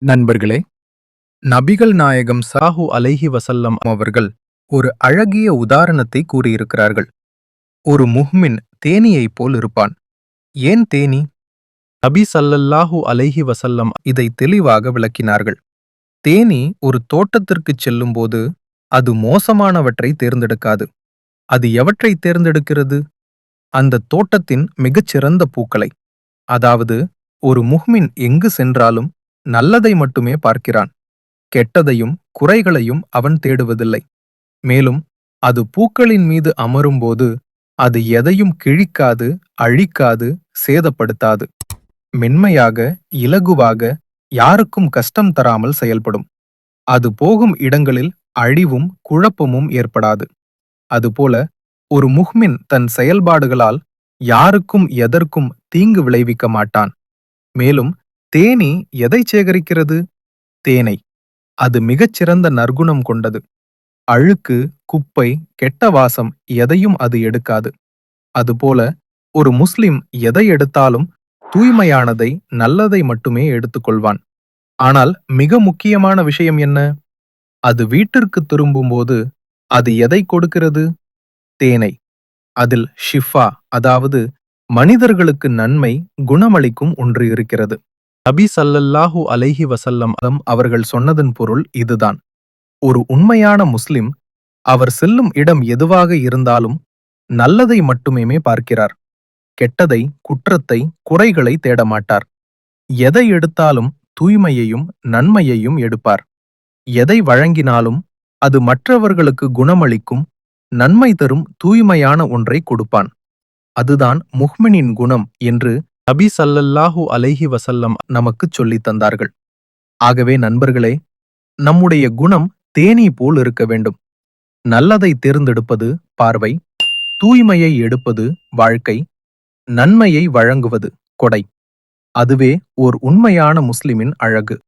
நண்பர்களே, நபிகள் நாயகம் ஸல்லல்லாஹு அலைஹி வஸல்லம் அவர்கள் ஒரு அழகிய உதாரணத்தை கூறியிருக்கிறார்கள். ஒரு முஹ்மின் தேனீயைப் போல் இருப்பான். ஏன் தேனீ? நபி ஸல்லல்லாஹு அலைஹி வஸல்லம் இதை தெளிவாக விளக்கினார்கள். தேனீ ஒரு தோட்டத்திற்குச் செல்லும்போது அது மோசமானவற்றை தேர்ந்தெடுக்காது. அது எவற்றை தேர்ந்தெடுக்கிறது? அந்த தோட்டத்தின் மிகச்சிறந்த பூக்களை. அதாவது, ஒரு முஹ்மின் எங்கு சென்றாலும் நல்லதை மட்டுமே பார்க்கிறான். கெட்டதையும் குறைகளையும் அவன் தேடுவதில்லை. மேலும் அது பூக்களின் மீது அமரும்போது அது எதையும் கிழிக்காது, அழிக்காது, சேதப்படுத்தாது. மென்மையாக, இலகுவாக, யாருக்கும் கஷ்டம் தராமல் செயல்படும். அது போகும் இடங்களில் அழிவும் குழப்பமும் ஏற்படாது. அதுபோல ஒரு முஹ்மின் தன் செயல்பாடுகளால் யாருக்கும் எதற்கும் தீங்கு விளைவிக்க மாட்டான். மேலும் தேனீ எதைச் சேகரிக்கிறது? தேனை. அது மிகச்சிறந்த நற்குணம் கொண்டது. அழுக்கு, குப்பை, கெட்ட வாசம் எதையும் அது எடுக்காது. அதுபோல ஒரு முஸ்லிம் எதை எடுத்தாலும் தூய்மையானதை, நல்லதை மட்டுமே எடுத்துக்கொள்வான். ஆனால் மிக முக்கியமான விஷயம் என்ன? அது வீட்டிற்கு திரும்பும்போது அது எதை கொடுக்கிறது? தேனை. அதில் ஷிஃபா, அதாவது மனிதர்களுக்கு நன்மை, குணமளிக்கும் ஒன்று இருக்கிறது. நபி ஸல்லல்லாஹு அலைஹி வஸல்லம் அவர்கள் சொன்னதன் பொருள் இதுதான். ஒரு உண்மையான முஸ்லிம் அவர் செல்லும் இடம் எதுவாக இருந்தாலும் நல்லதை மட்டுமே பார்க்கிறார். கெட்டதை, குற்றத்தை, குறைகளை தேடமாட்டார். எதை எடுத்தாலும் தூய்மையையும் நன்மையையும் எடுப்பார். எதை வழங்கினாலும் அது மற்றவர்களுக்கு குணமளிக்கும், நன்மை தரும் தூய்மையான ஒன்றை கொடுப்பான். அதுதான் முஹ்மினின் குணம் என்று நபி ஸல்லல்லாஹு அலைஹி வஸல்லம் நமக்குச் சொல்லித் தந்தார்கள். ஆகவே நண்பர்களே, நம்முடைய குணம் தேனீ போல் இருக்க வேண்டும். நல்லதை தேர்ந்தெடுப்பது பார்வை, தூய்மையை எடுப்பது வாழ்க்கை, நன்மையை வழங்குவது கொடை. அதுவே ஓர் உண்மையான முஸ்லிமின் அழகு.